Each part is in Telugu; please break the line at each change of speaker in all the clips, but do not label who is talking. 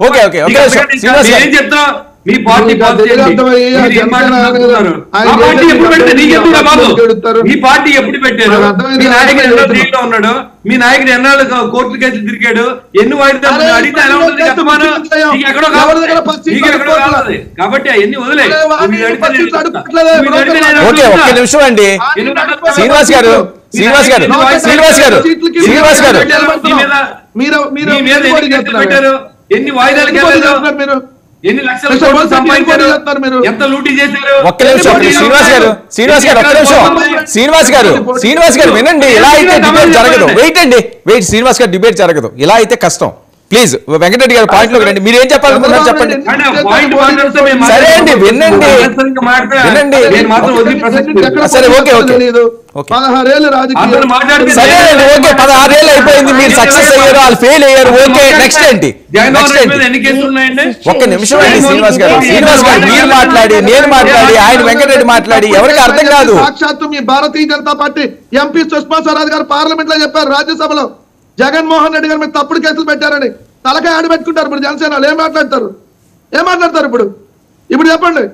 ఓకే ఓకే ఓకే శ్రీనివాస్ గారు
ఏం చెప్తా మీ పార్టీ మీ పార్టీ ఎప్పుడు పెట్టారు? మీ నాయకుడు ఎన్నో జైల్లో ఉన్నాడు, మీ నాయకుడు ఎన్నాళ్ళు కోర్టు కేసులు తిరిగాడు, ఎన్ని వాయిదాలు అడిగితే ఎలా ఉంటుంది కష్టమాను? ఎక్కడో కావాలి కాబట్టి అవన్నీ వదిలే.
ఓకే ఒక్క నిమిషం అండి శ్రీనివాస్ గారు శ్రీనివాస్ గారు శ్రీనివాస్ గారు శ్రీనివాస్ గారు
పెట్టారు, ఎన్ని వాయిదాలు, ఎన్ని లక్షల కోట్లు సంపాదించారు, ఎంత లూటీ చేశారు?
ఒక్క నిమిషం శ్రీనివాస్ గారు శ్రీనివాస్ గారు ఒక్క నిమిషం శ్రీనివాస్ గారు వినండి. ఇలా అయితే డిబేట్ జరగదు. వెయిట్ శ్రీనివాస్ గారు డిబేట్ జరగదు. ఇలా అయితే కష్టం. ప్లీజ్ వెంకటరెడ్డి గారు పాయింట్ లోకి రండి. మీరు ఏం చెప్పాలనుకున్నారు చెప్పండి. సరే అండి వినండి సరే ఓకే ఓకే
సరే అండి ఓకే 16 ఏళ్ళు అయిపోయింది. మీరు సక్సెస్ అయ్యారు, వాళ్ళు ఫెయిల్ అయ్యారు. ఓకే నెక్స్ట్ ఏంటి?
ఒక్క నిమిషం అండి శ్రీనివాస్ గారు మీరు మాట్లాడి నేను మాట్లాడి ఆయన వెంకటరెడ్డి మాట్లాడి ఎవరికి అర్థం కాదు.
సాక్షాత్తు మీ భారతీయ జనతా పార్టీ ఎంపీ సుష్మా స్వరాజ్ గారు పార్లమెంట్ లో చెప్పారు, రాజ్యసభలో జగన్మోహన్ రెడ్డి గారు మీద తప్పుడు కేసులు పెట్టారని. తలకాయ ఆడి పెట్టుకుంటారు ఇప్పుడు జనసేన. ఏం మాట్లాడతారు ఇప్పుడు చెప్పండి.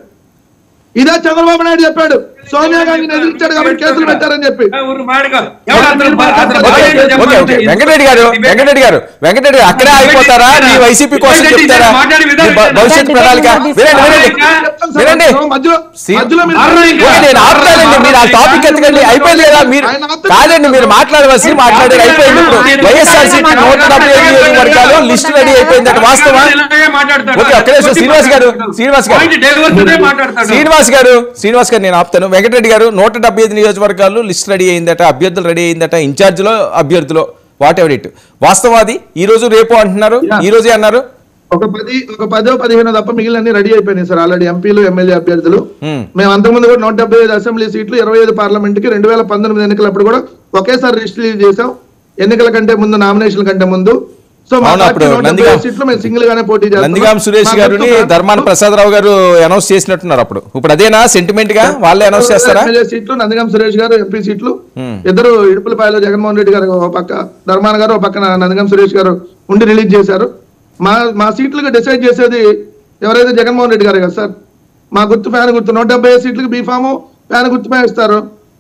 ఇదే చంద్రబాబు నాయుడు చెప్పాడు, సోనియా గాంధీని ఎదిరించాడు కాబట్టి కేసులు పెట్టారని చెప్పి.
వెంకటరెడ్డి గారు అక్కడే అయిపోతారా? మీ వైసీపీ కోసం చెప్తారా భవిష్యత్ ప్రణాళిక? వినండి నేను ఆపుతానండి. మీరు ఆ టాపిక్ ఎత్తకండి. అయిపోయింది కదా. మీరు కాదండి మీరు మాట్లాడవలసి మాట్లాడారు. అయిపోయింది. ఇప్పుడు వైఎస్ఆర్సీపీ 175 నియోజకవర్గాలు లిస్టు రెడీ అయిపోయిందట. వాస్తవా? ఓకే ఒక్కడే శ్రీనివాస్ గారు నేను ఆపుతాను. వెంకటరెడ్డి గారు 175 నియోజకవర్గాలు లిస్ట్ రెడీ అయిందట, అభ్యర్థులు రెడీ అయిందట, ఇన్ఛార్జ్లో అభ్యర్థులు వాట్ ఎవర్ ఇట్. వాస్తవాది ఈ రోజు రేపు అంటున్నారు, ఈ రోజే అన్నారు.
ఒక 10-15 తప్ప మిగిలిన రెడీ అయిపోయినాయి సార్ ఆల్రెడీ. ఎంపీలు ఎమ్మెల్యే అభ్యర్థులు మేము అంతకుముందు కూడా 175 అసెంబ్లీ సీట్లు 25 పార్లమెంట్ కి 2019 ఎన్నికలప్పుడు కూడా ఒకేసారి లిస్ట్ రిలీజ్ చేసాం. ఎన్నికల కంటే ముందు, నామినేషన్ కంటే ముందు.
నందిగాం సురేష్ గారిని ధర్మాన ప్రసాదరావు గారు అనౌన్స్ చేసినట్టున్నారు. ఇప్పుడు అదేనా సెంటిమెంట్ గా వాళ్ళే అనౌన్స్ చేస్తారా?
సీట్లు నందిగాం సురేష్ గారు ఎంపీ సీట్లు ఇద్దరు ఇడుపులపాయలో జగన్మోహన్ రెడ్డి గారు ఒక పక్క, ధర్మాన గారు ఒక పక్కన నందిగాం సురేష్ గారు ఉండి రిలీజ్ చేశారు. మా సీట్లుగా డిసైడ్ చేసేది ఎవరైతే జగన్మోహన్ రెడ్డి గారు కదా సార్. మా గుర్తు ఫ్యాన్ గుర్తు 175 సీట్లకి బీఫాము ఫ్యాన్ గుర్తుపై ఇస్తారు.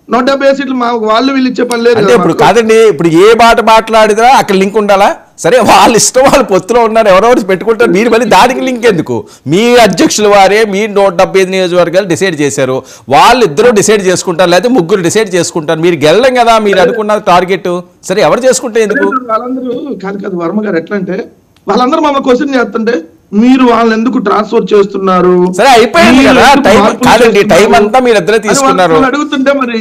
175 సీట్లు మా వాళ్ళు వీళ్ళు ఇచ్చే పని లేదు.
ఇప్పుడు కాదండి, ఇప్పుడు ఏ మాట మాట్లాడినా అక్కడ లింక్ ఉండాలా? సరే వాళ్ళ ఇష్టం, వాళ్ళు పొత్తులో ఉన్నారు, ఎవరెవరు పెట్టుకుంటారు. మీరు మళ్ళీ దానికి లింక్ ఎందుకు? మీ అధ్యక్షుల వారే మీ 175 నియోజకవర్గాలు డిసైడ్ చేశారు. వాళ్ళిద్దరూ డిసైడ్ చేసుకుంటారు, లేకపోతే ముగ్గురు డిసైడ్ చేసుకుంటారు. మీరు గెలడం కదా మీరు అనుకున్న టార్గెట్. సరే ఎవరు చేసుకుంటే ఎందుకు?
వాళ్ళందరూ కాదు వర్మ గారు ఎట్లా అంటే వాళ్ళందరూ మమ్మల్ని క్వశ్చన్ చేస్తుంటే మీరు వాళ్ళని ఎందుకు ట్రాన్స్ఫర్ చేస్తున్నారు?
సరే అయిపోయింది కదా టైం. కాదండి టైం అంతా మీరు ఇద్దరే తీసుకున్నారు.
అడుగుతుంటే మరి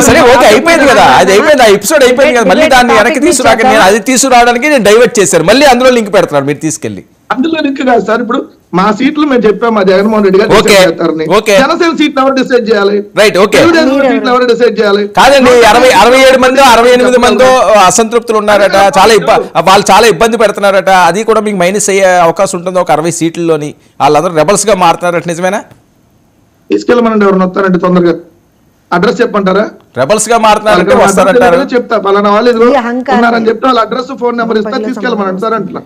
సరే ఓకే అయిపోయింది కదా, అది అయిపోయింది. ఆ ఎపిసోడ్ అయిపోయింది కదా. మళ్ళీ దాన్ని వెనక్కి తీసుకురాక నేను అది తీసుకురావడానికి నేను డైవర్ట్ చేశాను. మళ్ళీ అందులో లింక్ పెడుతున్నారు మీరు తీసుకెళ్లి.
అందులో లింక్ కాదు సార్. ఇప్పుడు మా సీట్లు మేము చెప్పాం, మా జగన్మోహన్ రెడ్డి గారు జనసేన సీట్లు ఎవరు డిసైడ్ చేయాలి?
రైట్ ఓకే
సీట్లు ఎవరు డిసైడ్ చేయాలి?
కాదండి 67 మంది 68 మందో అసంతృప్తులు ఉన్నారట. వాళ్ళు చాలా ఇబ్బంది పెడుతున్నారట. అది కూడా మీకు మైనస్ అయ్యే అవకాశం ఉంటుంది ఒక 60 సీట్లలోని. వాళ్ళందరూ రెబల్స్ గా మారుతున్నారట, నిజమేనా?
తీసుకెళ్ళమనండి ఎవరిని వస్తారంటే తొందరగా అడ్రస్ చెప్పంటారా?
రెబల్స్ గా మారుతున్నారంటే వస్తారంటారు.
చెప్తా పలానా వాళ్ళు ఇది ఉన్నారని చెప్తే వాళ్ళ అడ్రస్ ఫోన్ నెంబర్ ఇస్తా తీసుకెళ్ళమని సార్ అంటున్నా.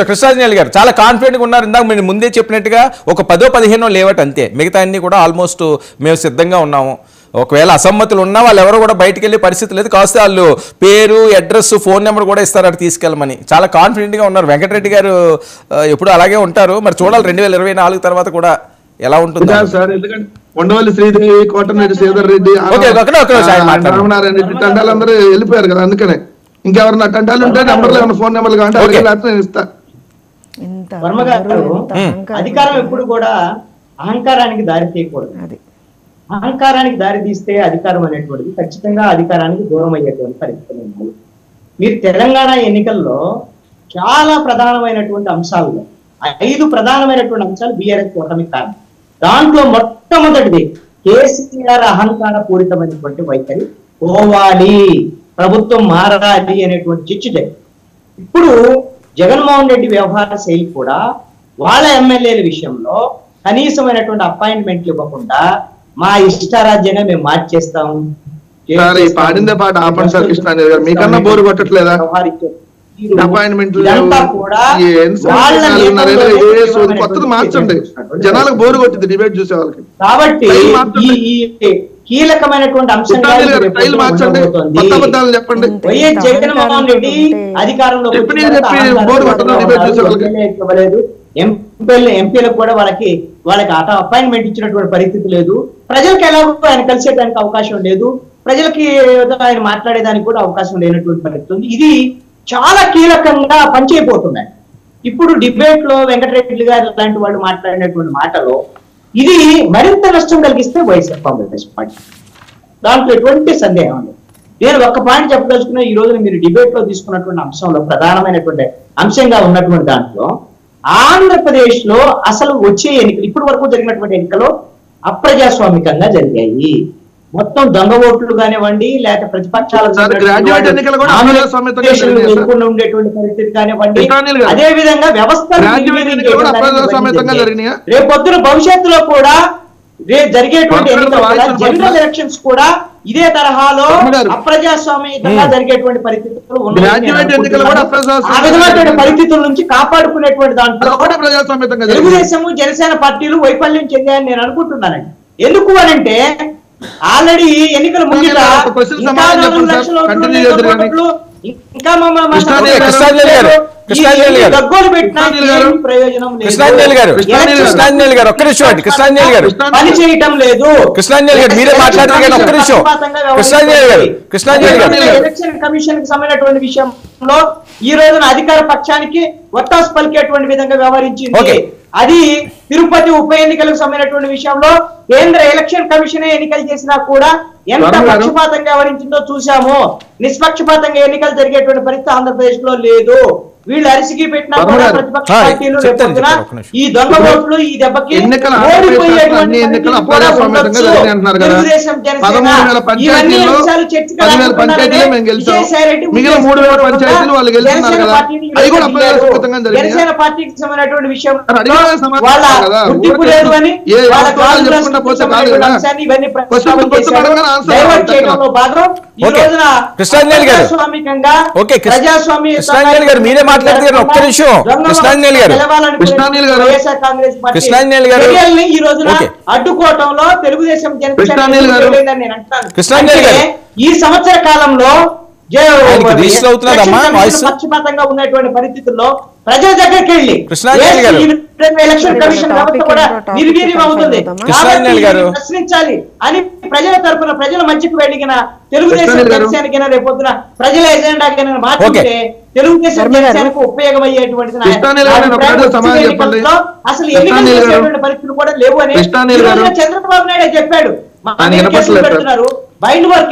కృష్ణాంజనేయులు గారు చాలా కాన్ఫిడెంట్ గా ఉన్నారు. ఇందాక మీరు ముందే చెప్పినట్టుగా ఒక 10-15 లేవట్ అంతే. మిగతా అన్ని కూడా ఆల్మోస్ట్ మేము సిద్ధంగా ఉన్నాము. ఒకవేళ అసమ్మతులు ఉన్నా వాళ్ళు ఎవరో కూడా బయటకు వెళ్ళే పరిస్థితి లేదు. కాస్త వాళ్ళు పేరు, అడ్రస్, ఫోన్ నెంబర్ కూడా ఇస్తారు అటు తీసుకెళ్ళమని. చాలా కాన్ఫిడెంట్ గా ఉన్నారు. వెంకటరెడ్డి గారు ఎప్పుడు అలాగే ఉంటారు. మరి చూడాలి 2024 తర్వాత కూడా ఎలా ఉంటుంది సార్. ఎందుకంటే ఉండవల్లి శ్రీదేవి, కోటమిరెడ్డి శ్రీధర్ రెడ్డి, రామనారాయణ రెడ్డి తండాలందరూ వెళ్ళిపోయారు కదా. అందుకనే ఇంకెవరన్నా తండాలు ఉంటే నెంబర్లు ఏమైనా ఫోన్ నెంబర్లు కావాలంటే నేను ఇస్తా.
అధికారం ఎప్పుడు కూడా అహంకారానికి దారి తీయకూడదు. అహంకారానికి దారి తీస్తే అధికారం అనేటువంటిది ఖచ్చితంగా అధికారానికి దూరం అయ్యేటువంటి పరిస్థితులు ఉన్నాయి. మీరు తెలంగాణ ఎన్నికల్లో చాలా ప్రధానమైనటువంటి అంశాల్లో 5 ప్రధానమైనటువంటి అంశాలు బీఆర్ఎస్ కూటమికి కారణం. దాంట్లో మొట్టమొదటిది కేసీఆర్ అహంకార పూరితమైనటువంటి వైఖరి పోవాలి, ప్రభుత్వం మారాలి అనేటువంటి చిచ్చు జరిగింది. ఇప్పుడు జగన్మోహన్ రెడ్డి వ్యవహార శైలి కూడా వాళ్ళ ఎమ్మెల్యేల విషయంలో కనీసమైనటువంటి అపాయింట్మెంట్లు ఇవ్వకుండా మా ఇష్టారాజ్యంగా మేము మార్చేస్తాం,
సార్ ఈ పాడిందే పాట ఆపండి సార్ కృష్ణారెడ్డి గారు, మీకన్నా బోరు కొట్టట్లేదా? అపాయింట్మెంట్ కొత్తది మార్చండి, జనాలకు బోరు కొట్టింది డిబేట్ చూసే వాళ్ళకి.
కాబట్టి కీలకమైనటువంటి అంశంగా
మార్చండి, కొత్త అబద్ధాలు చెప్పండి.
వైఎస్ జగన్మోహన్ రెడ్డి అధికారంలో ఇవ్వలేదు, ఎంపీలకు కూడా వాళ్ళకి అపాయింట్మెంట్ ఇచ్చినటువంటి పరిస్థితి లేదు. ప్రజలకు ఎలాగో ఆయన కలిసేదానికి అవకాశం లేదు, ప్రజలకి ఆయన మాట్లాడేదానికి కూడా అవకాశం లేనటువంటి పరిస్థితి ఉంది. ఇది చాలా కీలకంగా పనిచేయబోతున్నాయి. ఇప్పుడు డిబేట్ లో వెంకటరెడ్డి గారు లాంటి వాళ్ళు మాట్లాడినటువంటి మాటలో ఇది మరింత నష్టం కలిగిస్తే వైఎస్ఆర్ కాంగ్రెస్ పార్టీ, దాంట్లో ఎటువంటి సందేహం లేదు. నేను ఒక్క పాయింట్ చెప్పదలుచుకున్నా, ఈ రోజున మీరు డిబేట్ లో తీసుకున్నటువంటి అంశంలో ప్రధానమైనటువంటి అంశంగా ఉన్నటువంటి దాంట్లో ఆంధ్రప్రదేశ్ లో అసలు వచ్చే ఎన్నికలు, ఇప్పటి వరకు జరిగినటువంటి ఎన్నికలు అప్రజాస్వామికంగా జరిగాయి. మొత్తం దొంగ ఓట్లు కానివ్వండి, లేక ప్రతిపక్షాలకు ఉండేటువంటి పరిస్థితి కానివ్వండి, అదే విధంగా వ్యవస్థ రేపొద్దున భవిష్యత్తులో కూడా జరిగేటువంటి జనరల్ ఎలక్షన్స్ కూడా ఇదే తరహాలో అప్రజాస్వామ్యంగా జరిగేటువంటి పరిస్థితులు ఉన్నాయి. పరిస్థితుల నుంచి కాపాడుకునేటువంటి దాంట్లో తెలుగుదేశం జనసేన పార్టీలు వైఫల్యం చెందాయని నేను అనుకుంటున్నానండి. ఎందుకు అనంటే ఆల్రెడీ ఎన్నికల ముంగిట గగ్గోలు పెట్టిన ప్రయోజనం పని చేయటం లేదు. ఎలక్షన్ కమిషన్ కి సంబంధించినటువంటి విషయంలో ఈ రోజున అధికార పక్షానికి ఒత్తాసు పలికేటువంటి విధంగా వ్యవహరించింది. అది తిరుపతి ఉప ఎన్నికలకు సంబంధించినటువంటి విషయంలో కేంద్ర ఎలక్షన్ కమిషన్ ఎన్నికలు చేసినా కూడా ఎంత పక్షపాతంగా వ్యవహరించిందో చూసాము. నిష్పక్షపాతంగా ఎన్నికలు జరిగేటువంటి పరిస్థితి ఆంధ్రప్రదేశ్ లో లేదు. వీళ్ళు అరిసికి పెట్టినా కూడా ప్రతిపక్ష పార్టీలు ఈ దొంగ ఓట్లు ఈ దెబ్బకి ఓడిపోయేటువంటి తెలుగుదేశం జనసేన ఇవన్నీ అంశాలు చర్చకు జనసేన పార్టీకి సంబంధించినటువంటి విషయం వాళ్ళ గుర్తింపు లేదు అని అంశాన్ని ఇవన్నీ డైవర్ట్ చేయడంలో భాగం ఈ రోజున ప్రజాస్వామికంగా ప్రజాస్వామ్య
మాట్లాడుతున్నారు. ఒక్క నిమిషం కృష్ణాంజలి గారు, కృష్ణాంజలి గారు
ఈ రోజున అడ్డుకోవటంలో తెలుగుదేశం జనసేన ఈ సంవత్సర కాలంలో పక్షపాతంగా ఉన్నటువంటి పరిస్థితుల్లో ప్రజల దగ్గరికి వెళ్ళి ఎలక్షన్ కమిషన్ వ్యవస్థ కూడా నిర్వీర్యం అవుతుంది, ప్రశ్నించాలి అని ప్రజల తరఫున ప్రజల మంచికి వెళ్ళిన తెలుగుదేశం జనసేనకైనా రేపొద్దున ప్రజల ఎజెండాకైనా మార్చుకుంటే తెలుగుదేశం జనసేనకు ఉపయోగమయ్యేటువంటిది అసలు ఎన్నికలు చేసేటువంటి పరిస్థితులు కూడా లేవు అని చంద్రబాబు నాయుడు చెప్పాడు. పెడుతున్నారు బైండ్ వర్క్